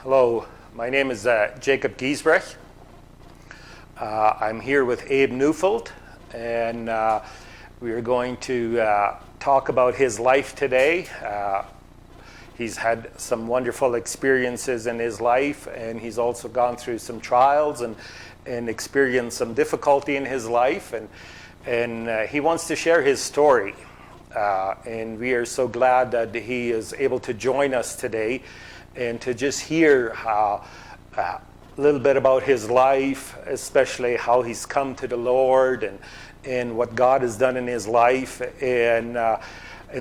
Hello, my name is Jacob Giesbrecht. I'm here with Abe Neufeld, and we are going to talk about his life today. He's had some wonderful experiences in his life, and he's also gone through some trials and experienced some difficulty in his life, and he wants to share his story. And we are so glad that he is able to join us today and to just hear a little bit about his life, especially how he's come to the Lord and what God has done in his life. And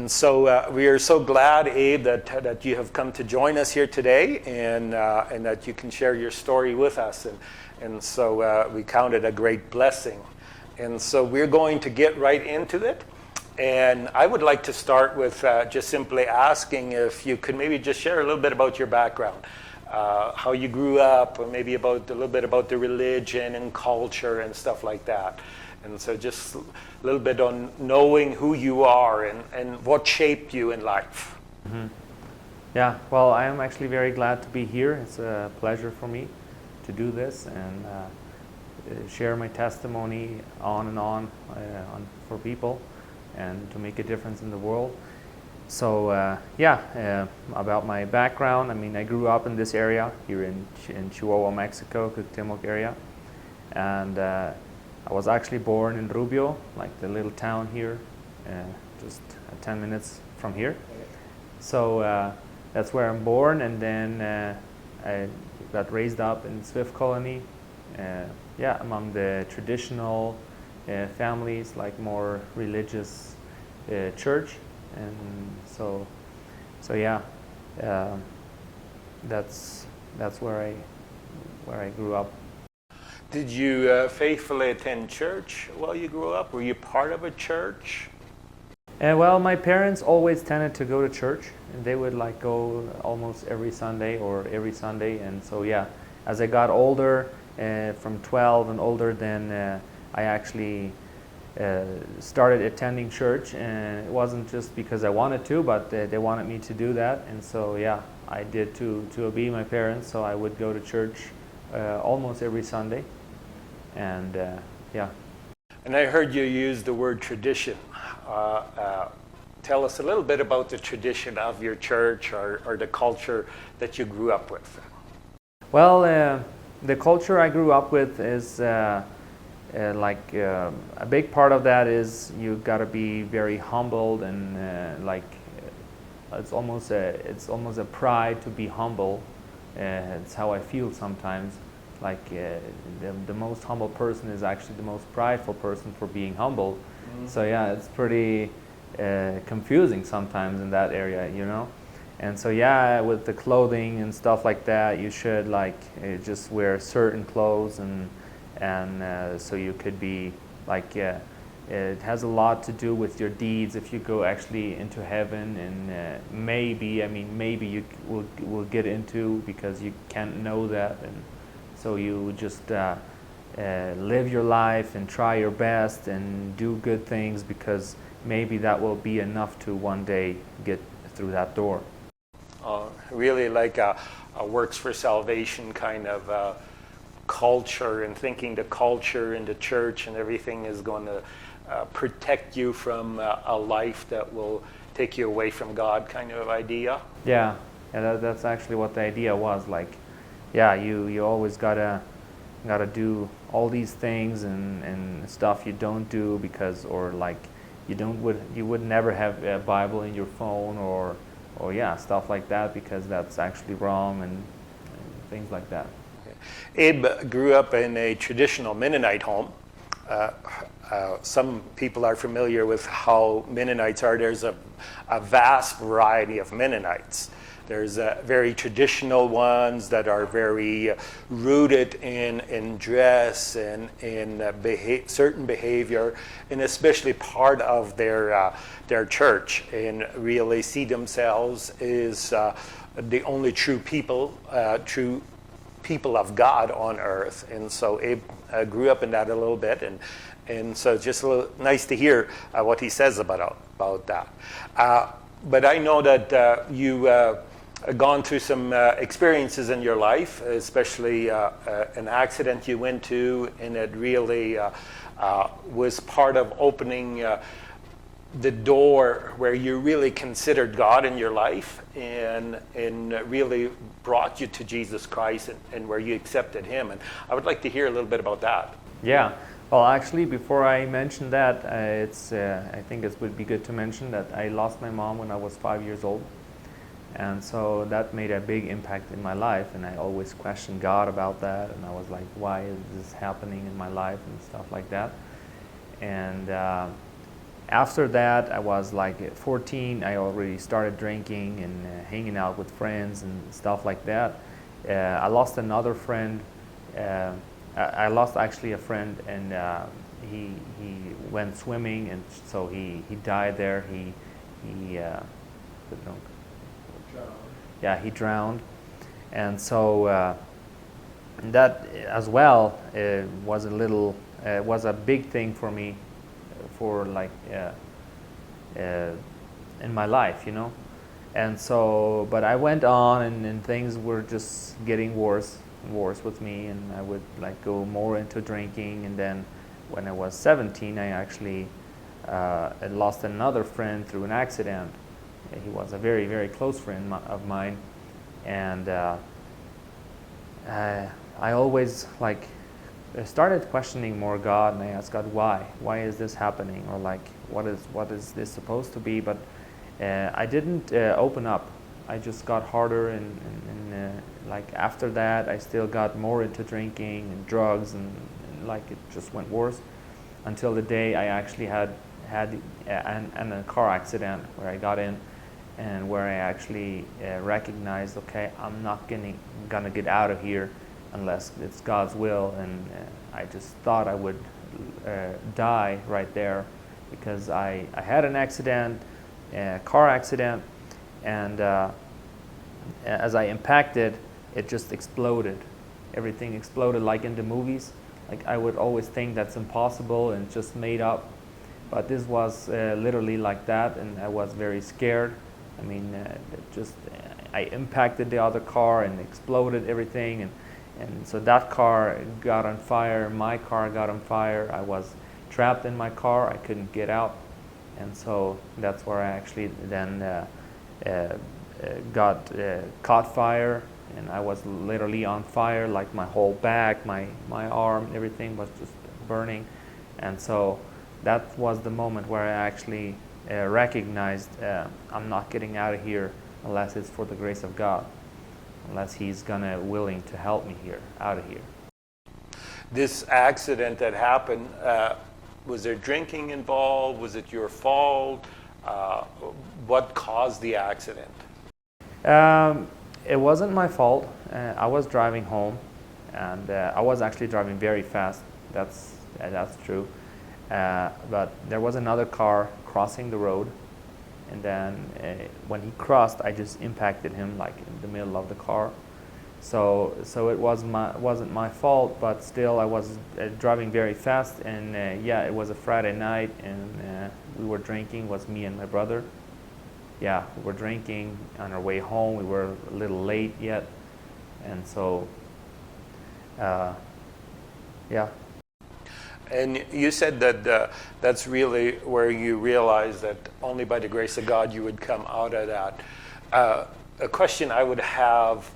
so we are so glad, Abe, that you have come to join us here today and that you can share your story with us. And so we count it a great blessing. And so we're going to get right into it. And I would like to start with just simply asking if you could maybe just share a little bit about your background, how you grew up, or maybe a little bit about the religion and culture and stuff like that. And so just a little bit on knowing who you are and what shaped you in life. Mm-hmm. Yeah, well, I am actually very glad to be here. It's a pleasure for me to do this and share my testimony on for people, and to make a difference in the world. So about my background, I mean, I grew up in this area here in Chihuahua, Mexico, Cuauhtémoc area, and I was actually born in Rubio, like the little town here, just 10 minutes from here. So that's where I'm born, and then I got raised up in Swift Colony, among the traditional families, like more religious church, and so that's where I grew up. Did you faithfully attend church while you grew up? Were you part of a church? Well, my parents always tended to go to church, and they would like go almost every Sunday or every Sunday. And so as I got older, from 12 and older, then I actually started attending church, and it wasn't just because I wanted to, but they wanted me to do that. And so I did to obey my parents. So I would go to church almost every Sunday, and And I heard you use the word tradition. Tell us a little bit about the tradition of your church or the culture that you grew up with. Well, the culture I grew up with is a big part of that is you got to be very humbled, and it's almost a pride to be humble. It's how I feel sometimes. Like the most humble person is actually the most prideful person for being humble. Mm-hmm. So it's pretty confusing sometimes in that area, you know. And so with the clothing and stuff like that, you should just wear certain clothes, and so you could be it has a lot to do with your deeds if you go actually into heaven, and maybe you will get into, because you can't know that, and so you just live your life and try your best and do good things, because maybe that will be enough to one day get through that door. Really like a works for salvation kind of culture, and thinking the culture and the church and everything is going to protect you from a life that will take you away from God kind of idea. That's actually what the idea was. You always gotta do all these things and stuff you don't do, because you would never have a Bible in your phone or stuff like that, because that's actually wrong, and things like that. Abe grew up in a traditional Mennonite home. Some people are familiar with how Mennonites are. There's a vast variety of Mennonites. There's very traditional ones that are very rooted in dress and in certain behavior, and especially part of their church, and really see themselves as the only true people of God on earth. And so Abe grew up in that a little bit, and so it's just a little nice to hear what he says about that. But I know that you gone through some experiences in your life, especially an accident you went to, and it really was part of opening the door where you really considered God in your life, and really brought you to Jesus Christ, and where you accepted Him. And I would like to hear a little bit about that. Yeah. Well, actually, before I mention that, I think it would be good to mention that I lost my mom when I was 5 years old. And so that made a big impact in my life, and I always questioned God about that, and I was like, why is this happening in my life and stuff like that. And after that, I was like at 14, I already started drinking and hanging out with friends and stuff like that. I lost another friend. I lost actually a friend, and he went swimming, and so he died there. He he drowned, and so that as well was was a big thing for me, for like in my life, you know. And so, but I went on, and things were just getting worse and worse with me, and I would like go more into drinking. And then when I was 17, I actually lost another friend through an accident. He was a very, very close friend of mine, and I always like started questioning more God, and I asked God, why is this happening, or like what is this supposed to be? But I didn't open up. I just got harder, and like after that, I still got more into drinking and drugs, and like it just went worse until the day I actually had a car accident where I got in, and where I actually recognized, okay, I'm not gonna get out of here unless it's God's will. And I just thought I would die right there, because I had an accident, a car accident, and as I impacted, it just exploded. Everything exploded like in the movies. Like I would always think that's impossible and just made up, but this was literally like that, and I was very scared. I mean, I impacted the other car and exploded everything, and so that car got on fire, my car got on fire, I was trapped in my car, I couldn't get out, and so that's where I actually then caught fire, and I was literally on fire, like my whole back, my arm, everything was just burning. And so that was the moment where I actually recognized I'm not getting out of here unless it's for the grace of God, unless He's willing to help me out of here. This accident that happened, was there drinking involved? Was it your fault? What caused the accident? It wasn't my fault. I was driving home, and I was actually driving very fast. That's true. But there was another car crossing the road, and then when he crossed, I just impacted him like in the middle of the car. So it wasn't my fault, but still I was driving very fast, and yeah, it was a Friday night, and we were drinking. It was me and my brother. Yeah, we were drinking on our way home. We were a little late yet, and so yeah. And you said that that's really where you realized that only by the grace of God you would come out of that. A question I would have,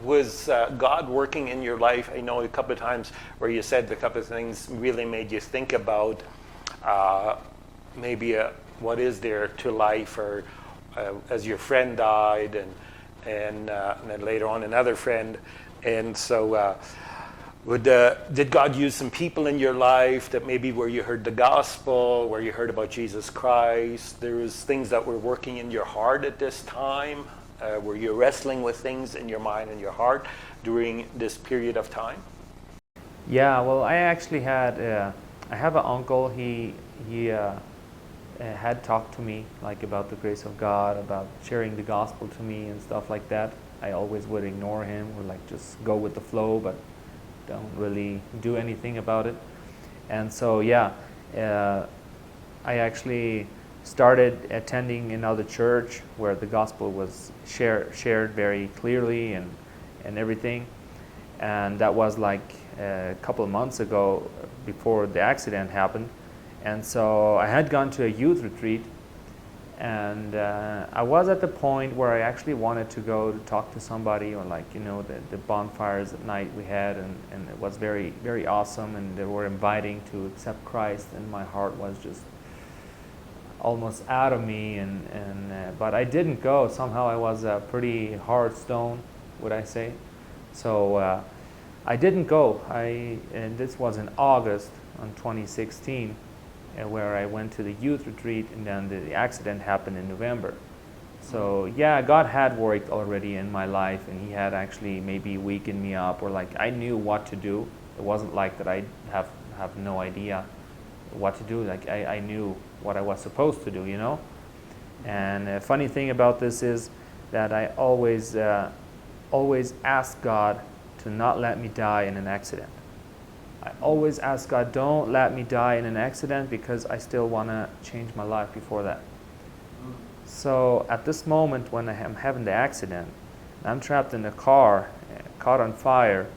was God working in your life? I know a couple of times where you said a couple of things really made you think about maybe what is there to life, or as your friend died, and then later on another friend. And so did God use some people in your life that maybe where you heard the gospel, where you heard about Jesus Christ? There was things that were working in your heart at this time? Were you wrestling with things in your mind and your heart during this period of time? Yeah, well, I actually had, I have an uncle. He had talked to me like about the grace of God, about sharing the gospel to me and stuff like that. I always would ignore him, or like just go with the flow, but don't really do anything about it. And so yeah, I actually started attending another church where the gospel was shared very clearly and everything. And that was like a couple of months ago before the accident happened. And so I had gone to a youth retreat, and I was at the point where I actually wanted to go to talk to somebody, or like, you know, the bonfires at night we had, and it was very, very awesome, and they were inviting to accept Christ, and my heart was just almost out of me, but I didn't go. Somehow I was a pretty hard stone, would I say. So I didn't go. And this was in August on 2016, where I went to the youth retreat, and then the accident happened in November. So yeah, God had worked already in my life, and He had actually maybe weakened me up, or like I knew what to do. It wasn't like that I have no idea what to do. Like I knew what I was supposed to do, you know. And the funny thing about this is that I always ask God to not let me die in an accident. I always ask God, don't let me die in an accident, because I still want to change my life before that. So at this moment when I am having the accident, I'm trapped in the car, caught on fire,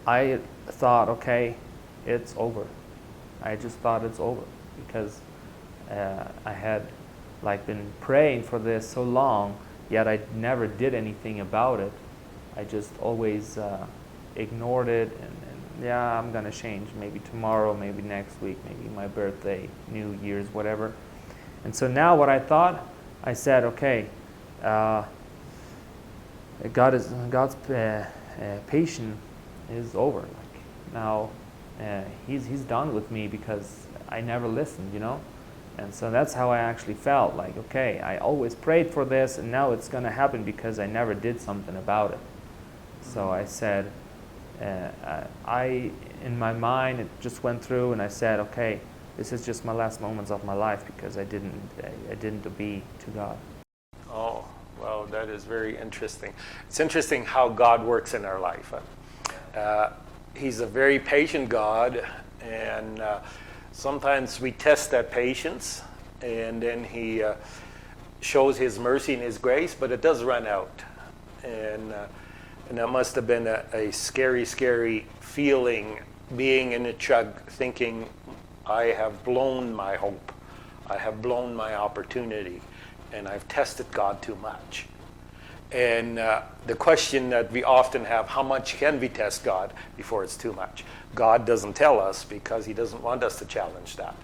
I thought, okay, it's over. I just thought it's over, because I had like been praying for this so long, yet I never did anything about it. I just always ignored it, and yeah, I'm gonna change, maybe tomorrow, maybe next week, maybe my birthday, New Year's, whatever. And so now what I thought, I said, okay, God's patience is over. Like now, He's done with me, because I never listened, you know. And so that's how I actually felt. Like, okay, I always prayed for this, and now it's going to happen because I never did something about it. So I said, in my mind, it just went through, and I said, okay, this is just my last moments of my life, because I didn't obey to God. Oh, well, that is very interesting. It's interesting how God works in our life. He's a very patient God, and sometimes we test that patience, and then He shows His mercy and His grace, but it does run out. And that must have been a scary, scary feeling, being in a chug, thinking, I have blown my hope, I have blown my opportunity, and I've tested God too much. And the question that we often have, how much can we test God before it's too much? God doesn't tell us, because He doesn't want us to challenge that.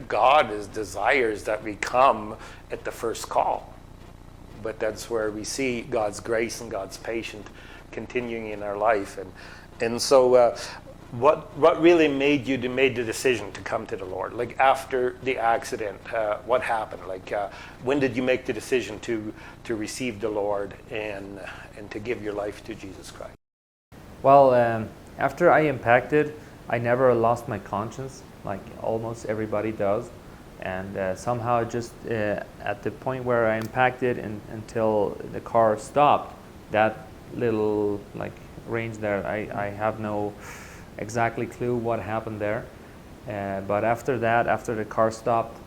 God desires that we come at the first call. But that's where we see God's grace and God's patience continuing in our life. And so what really made the decision to come to the Lord? Like after the accident, what happened? Like when did you make the decision to receive the Lord and to give your life to Jesus Christ? Well, after I impacted, I never lost my conscience, like almost everybody does. And somehow just at the point where I impacted until the car stopped, that little like range there, I have no exactly clue what happened there. But after that, after the car stopped,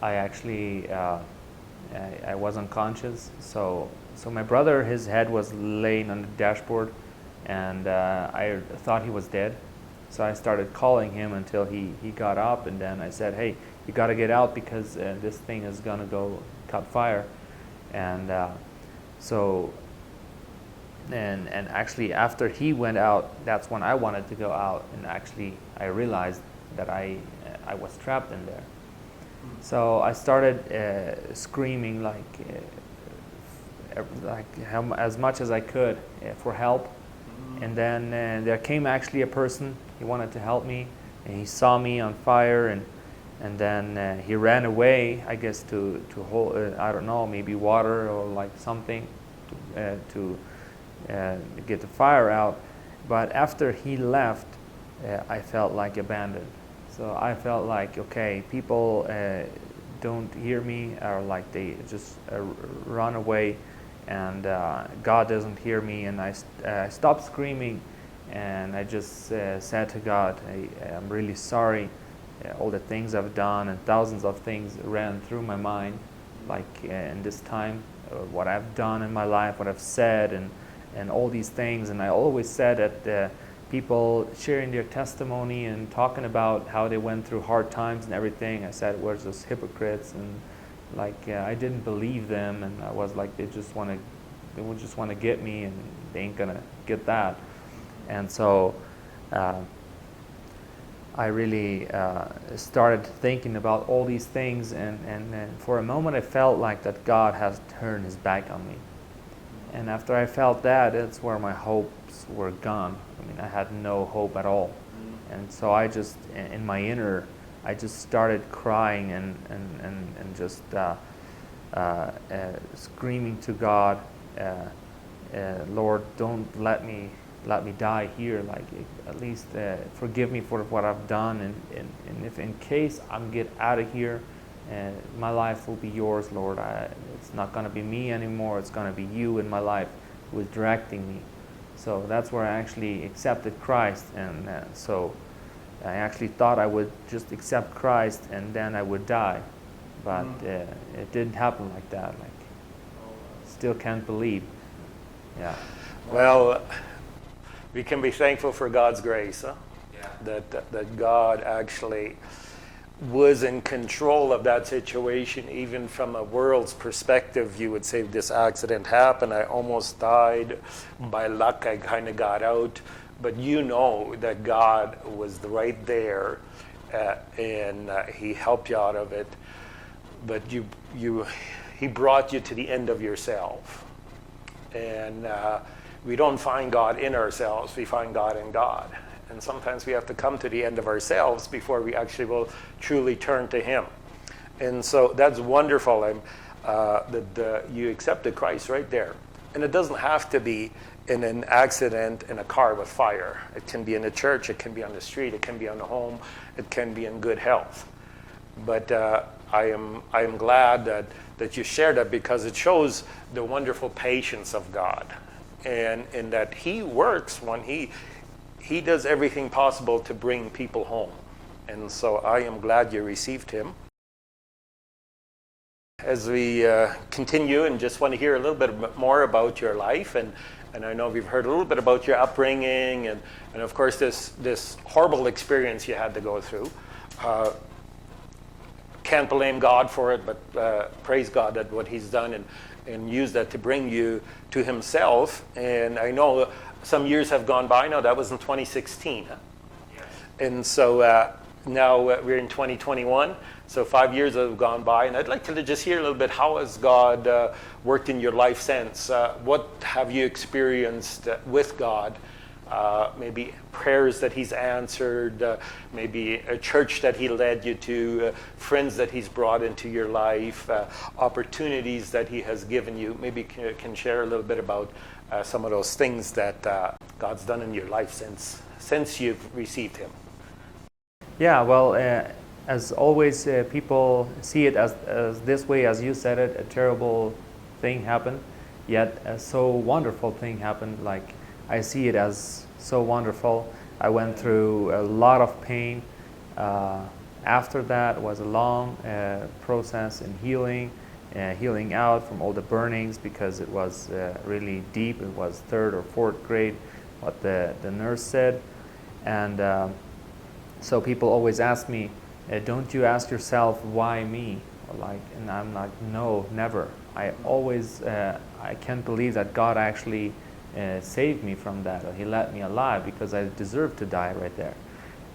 I actually I was unconscious. So my brother, his head was laying on the dashboard, and I thought he was dead. So I started calling him until he got up, and then I said, hey, you got to get out, because this thing is going to go cut fire. And and actually after he went out, that's when I wanted to go out, and actually I realized that I was trapped in there. So I started screaming as much as I could for help. And then there came actually a person. He wanted to help me, and he saw me on fire, and then he ran away, I guess, to hold, I don't know, maybe water or like something to get the fire out. But after he left, I felt like abandoned. So I felt like, okay, people don't hear me, or like they just run away, and God doesn't hear me. And I stopped screaming, and I just said to God, I'm really sorry all the things I've done, and thousands of things ran through my mind, like in this time, what I've done in my life, what I've said, and all these things. And I always said that people sharing their testimony and talking about how they went through hard times and everything, I said, where's those hypocrites? And like I didn't believe them, and I was like, they would just want to get me, and they ain't gonna get that. And so I really started thinking about all these things, and for a moment I felt like that God has turned his back on me. And after I felt that, it's where my hopes were gone. I mean, I had no hope at all. And so I just, in my inner, I just started crying and just screaming to God, Lord, don't let me die here. Like, at least forgive me for what I've done, and if in case I'm get out of here, my life will be yours, Lord. It's not going to be me anymore. It's going to be you in my life who is directing me. So that's where I actually accepted Christ, and so I actually thought I would just accept Christ and then I would die, but it didn't happen like that. Like, still can't believe. Yeah. Well, we can be thankful for God's grace, huh? Yeah. That God actually was in control of that situation. Even from a world's perspective, you would say this accident happened, I almost died. By luck, I kind of got out. But you know that God was right there, and he helped you out of it. But he brought you to the end of yourself. And we don't find God in ourselves, we find God in God. And sometimes we have to come to the end of ourselves before we actually will truly turn to him. And so that's wonderful. That you accepted Christ right there. And it doesn't have to be in an accident in a car with fire. It can be in a church, it can be on the street, it can be on the home, it can be in good health. But I am glad that you shared that, because it shows the wonderful patience of God, and in that he works when he does everything possible to bring people home. And so I am glad you received him. As we continue, and just want to hear a little bit more about your life, and I know we've heard a little bit about your upbringing, and of course this horrible experience you had to go through. Can't blame God for it, but praise God at what he's done, and use that to bring you to himself. And I know some years have gone by now. That was in 2016. Huh? Yes. And so now we're in 2021. So 5 years have gone by. And I'd like to just hear a little bit, how has God worked in your life since? What have you experienced with God? Maybe prayers that he's answered, maybe a church that he led you to, friends that he's brought into your life, opportunities that he has given you. Maybe you can share a little bit about some of those things that God's done in your life since you've received him. Yeah, well, as always, people see it as this way, as you said it, a terrible thing happened, yet a so wonderful thing happened. Like, I see it as so wonderful. I went through a lot of pain. After that was a long process in healing out from all the burnings, because it was really deep. It was 3rd or 4th grade, what the nurse said. And so people always ask me, don't you ask yourself, why me? And I'm like, no, never. I always, I can't believe that God actually saved me from that, or he let me alive, because I deserved to die right there.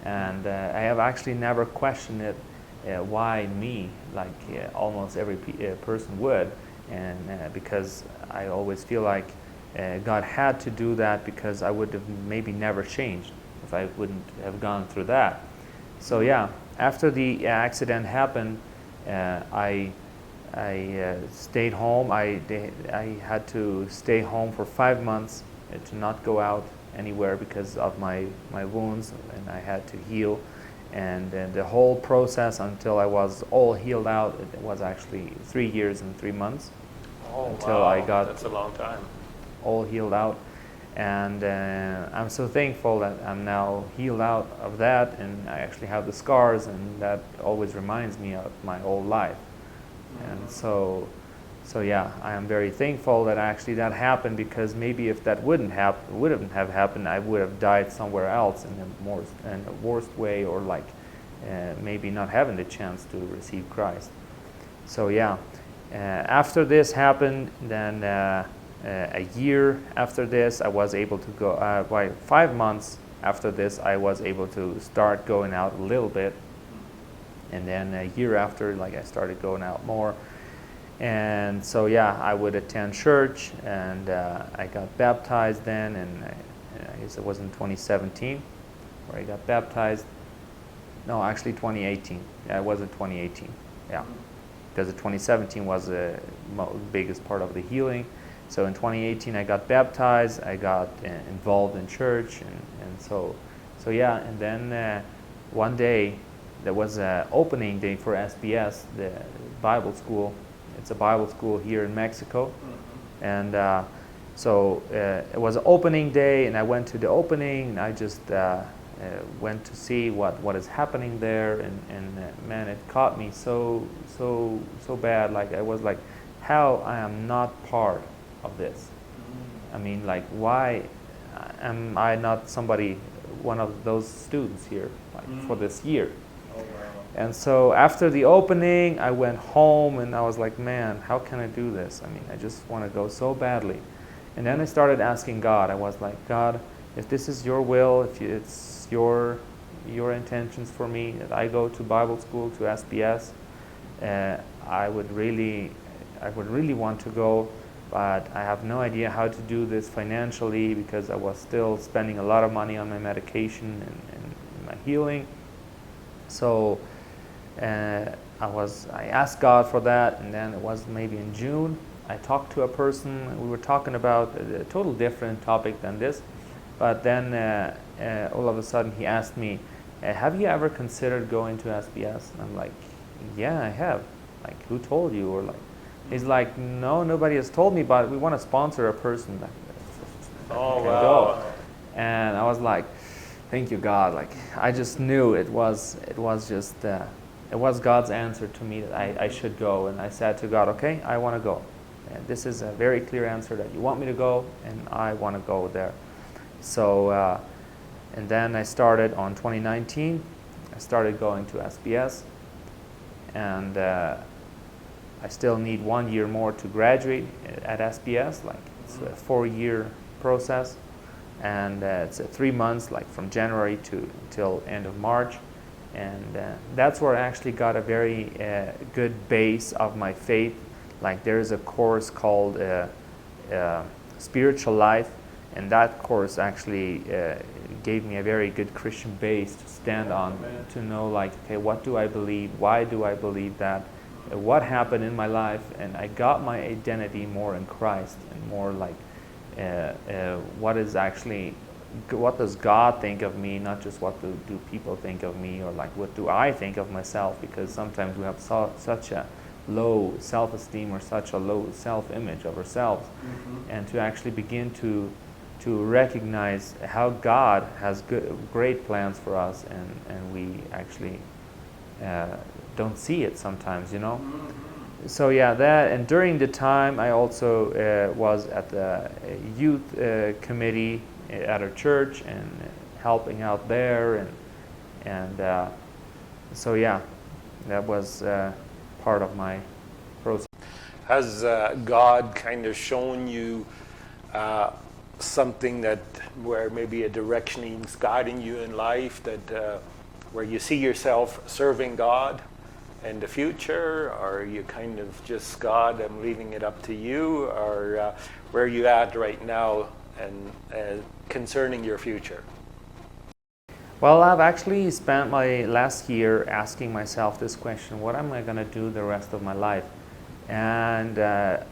And I have actually never questioned it, why me, like almost every person would. And because I always feel like God had to do that, because I would have maybe never changed if I wouldn't have gone through that. So yeah, after the accident happened, I stayed home. I had to stay home for 5 months, to not go out anywhere because of my wounds, and I had to heal. And the whole process until I was all healed out, it was actually 3 years and 3 months. Oh, until wow. I got That's a long time. all healed out. And I'm so thankful that I'm now healed out of that, and I actually have the scars, and that always reminds me of my old life. And so yeah, I am very thankful that actually that happened, because maybe if that wouldn't have happened, I would have died somewhere else in a worse way, or like maybe not having the chance to receive Christ. So yeah, after this happened, then a year after this, I was able to go. By 5 months after this, I was able to start going out a little bit, and then a year after, like, I started going out more. And so yeah, I would attend church, and I got baptized then, and I guess it was in 2017 where I got baptized. No, actually 2018. Yeah, it was in 2018. Yeah, because 2017 was the biggest part of the healing. So in 2018 I got baptized, I got involved in church, and so yeah, and then one day there was an opening day for SBS, the Bible school. It's a Bible school here in Mexico. And so it was an opening day, and I went to the opening, and I just went to see what is happening there, and man, it caught me so bad. Like, I was like, how I am not part of this. I mean, like, why am I not one of those students here, like, for this year? And so after the opening, I went home, and I was like, man, how can I do this? I mean, I just want to go so badly. And then I started asking God. I was like, God, if this is your will, if it's your intentions for me, that I go to Bible school, to SBS, I would really want to go, but I have no idea how to do this financially, because I was still spending a lot of money on my medication and my healing. So I asked God for that, and then it was maybe in June, I talked to a person. We were talking about a total different topic than this, but then all of a sudden he asked me, have you ever considered going to SBS? And I'm like, yeah, I have. Like, who told you? Or like, he's like, no, nobody has told me, but we want to sponsor a person that can go. And I was like, thank you, God. Like, I just knew it was God's answer to me that I should go. And I said to God, okay, I want to go. And this is a very clear answer that you want me to go, and I want to go there. So, and then I started on 2019. I started going to SBS, and I still need 1 year more to graduate at SBS. Like, it's a 4-year process, and it's 3 months, like from January till end of March. And that's where I actually got a very good base of my faith. Like, there's a course called Spiritual Life, and that course actually gave me a very good Christian base to stand on, to know, like, okay, what do I believe? Why do I believe that? What happened in my life? And I got my identity more in Christ, and more like what does God think of me, not just what do people think of me, or like what do I think of myself, because sometimes we have such a low self-esteem, or such a low self-image of ourselves. And to actually begin to recognize how God has great plans for us, and we actually don't see it sometimes, you know. So yeah, that, and during the time I also was at the youth committee at our church, and helping out there, and so yeah, that was part of my process. Has God kind of shown you something where maybe a direction He's guiding you in life, that where you see yourself serving God in the future, or you kind of just, God, I'm leaving it up to you, or where are you at right now and concerning your future? Well, I've actually spent my last year asking myself this question: what am I going to do the rest of my life? And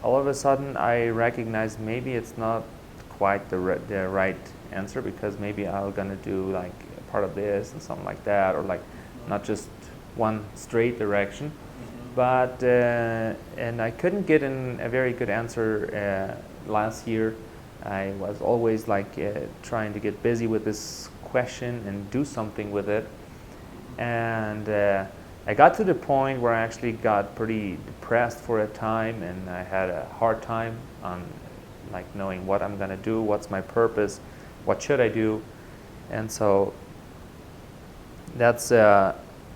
all of a sudden I recognized maybe it's not quite the right answer, because maybe I'm going to do like part of this and something like that, or like not just one straight direction. But and I couldn't get a very good answer last year, I was always like trying to get busy with this question and do something with it. And I got to the point where I actually got pretty depressed for a time, and I had a hard time on like knowing what I'm gonna do, what's my purpose, what should I do. And so that's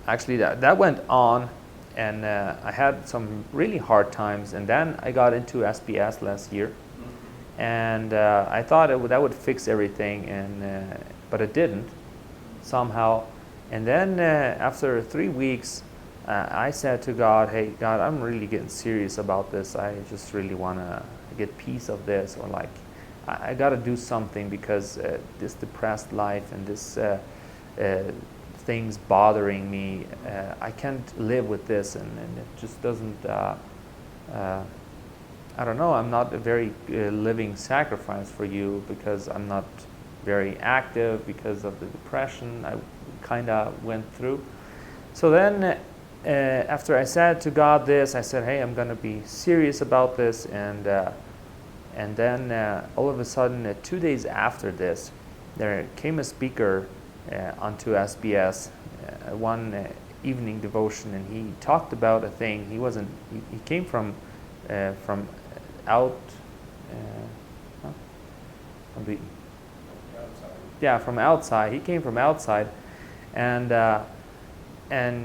actually that went on, and I had some really hard times. And then I got into SBS last year, and I thought that would fix everything, and but it didn't somehow. And then after 3 weeks, I said to God, "Hey, God, I'm really getting serious about this. I just really want to get peace of this, or like I got to do something, because this depressed life and this things bothering me, I can't live with this, and it just doesn't." I don't know. I'm not a very living sacrifice for you, because I'm not very active because of the depression I kind of went through. So then, after I said to God this, I said, "Hey, I'm going to be serious about this." And then all of a sudden, 2 days after this, there came a speaker onto SBS, one evening devotion, and he talked about a thing. He came from out. From the yeah, from outside. He came from outside, and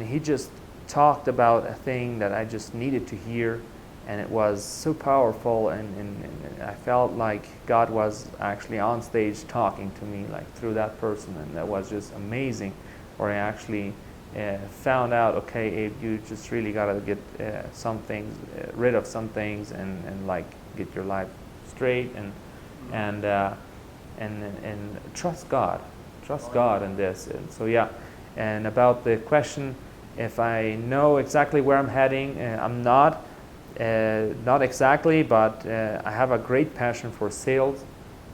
he just talked about a thing that I just needed to hear, and it was so powerful, and I felt like God was actually on stage talking to me, like through that person, and that was just amazing. Or I actually found out, okay, Abe, you just really got to get some things, rid of some things, and like get your life straight, and trust God in this. And so yeah, and about the question, if I know exactly where I'm heading, I'm not exactly, but I have a great passion for sales,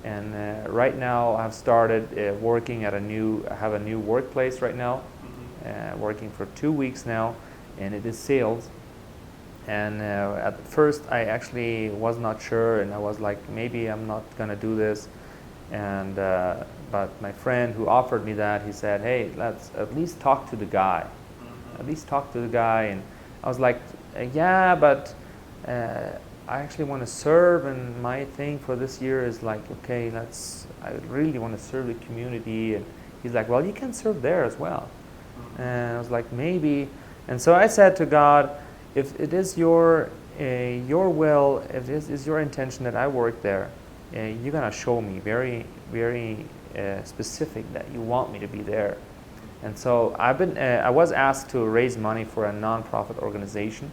and right now I've started working at I have a new workplace right now, working for 2 weeks now, and it is sales. And at first I actually was not sure, and I was like, maybe I'm not gonna do this. And but my friend who offered me that, he said, "Hey, let's at least talk to the guy. At least talk to the guy." And I was like, "Yeah, but I actually want to serve, and my thing for this year is like, okay, I really want to serve the community." And he's like, "Well, you can serve there as well." And I was like, maybe. And so I said to God, if it is your will, if this is your intention that I work there, you're gonna show me very, very specific that you want me to be there. And so I was asked to raise money for a non-profit organization,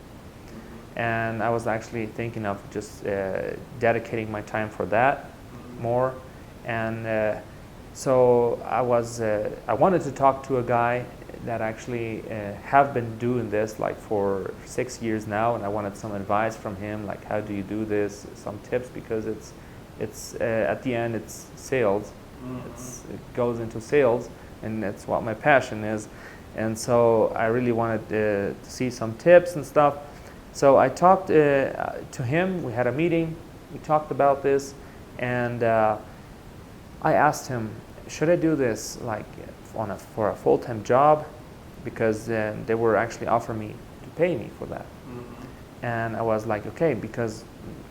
and I was actually thinking of just dedicating my time for that more. And so I wanted to talk to a guy that actually have been doing this like for 6 years now, and I wanted some advice from him, like how do you do this, some tips, because it's at the end it's sales. It goes into sales, and that's what my passion is. And so I really wanted to see some tips and stuff. So I talked to him. We had a meeting. We talked about this, and I asked him, should I do this like for a full-time job? Because they were actually offering me to pay me for that. And I was like, okay, because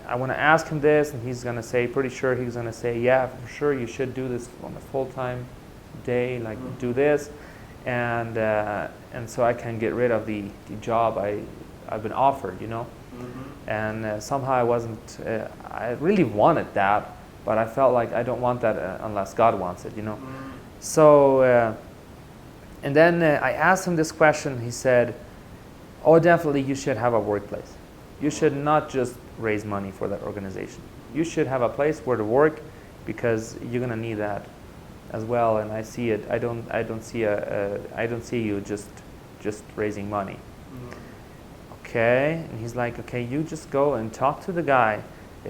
I want to ask him this, and he's going to say, pretty sure he's going to say, yeah, for sure, you should do this on a full-time day, like do this. And so I can get rid of the job I've been offered, you know. And somehow I wasn't, I really wanted that, but I felt like I don't want that unless God wants it, you know. So, and then I asked him this question. He said, oh, definitely you should have a workplace. You should not just raise money for that organization. You should have a place where to work, because you're gonna need that as well. And I see it. I don't see you just raising money. Okay. And he's like, okay, you just go and talk to the guy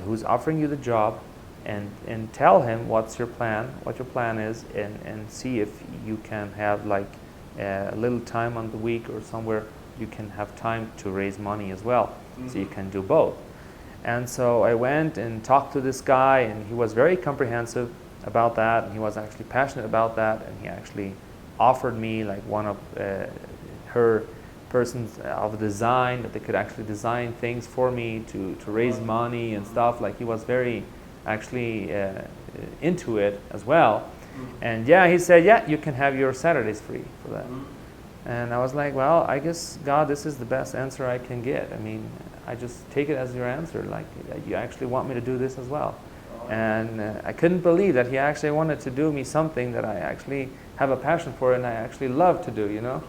who's offering you the job, and tell him what your plan is, and see if you can have like a little time on the week or somewhere you can have time to raise money as well. So you can do both. And so I went and talked to this guy, and he was very comprehensive about that, and he was actually passionate about that, and he actually offered me like one of her persons of design, that they could actually design things for me to raise money and stuff. Like, he was very actually into it as well. And yeah, he said, yeah, you can have your Saturdays free for that. And I was like, well, I guess, God, this is the best answer I can get. I mean, I just take it as your answer, like, you actually want me to do this as well. And I couldn't believe that he actually wanted to do me something that I actually have a passion for and I actually love to do, you know.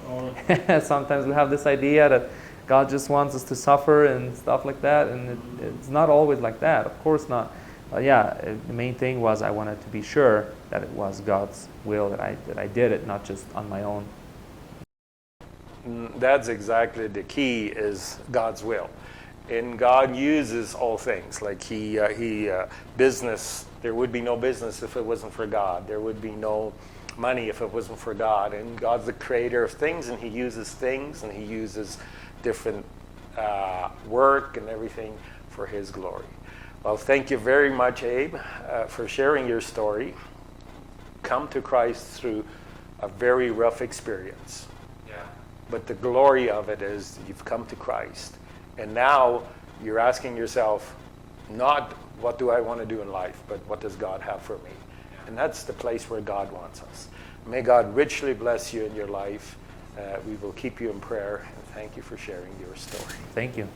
Sometimes we have this idea that God just wants us to suffer and stuff like that, and it's not always like that, of course not. But yeah, the main thing was I wanted to be sure that it was God's will that I did it, not just on my own. That's exactly the key, is God's will. And God uses all things. Like business, there would be no business if it wasn't for God. There would be no money if it wasn't for God. And God's the creator of things, and he uses things, and he uses different work and everything for his glory. Well, thank you very much, Abe, for sharing your story. Come to Christ through a very rough experience. Yeah. But the glory of it is you've come to Christ. And now you're asking yourself, not what do I want to do in life, but what does God have for me? Yeah. And that's the place where God wants us. May God richly bless you in your life. We will keep you in prayer. And thank you for sharing your story. Thank you.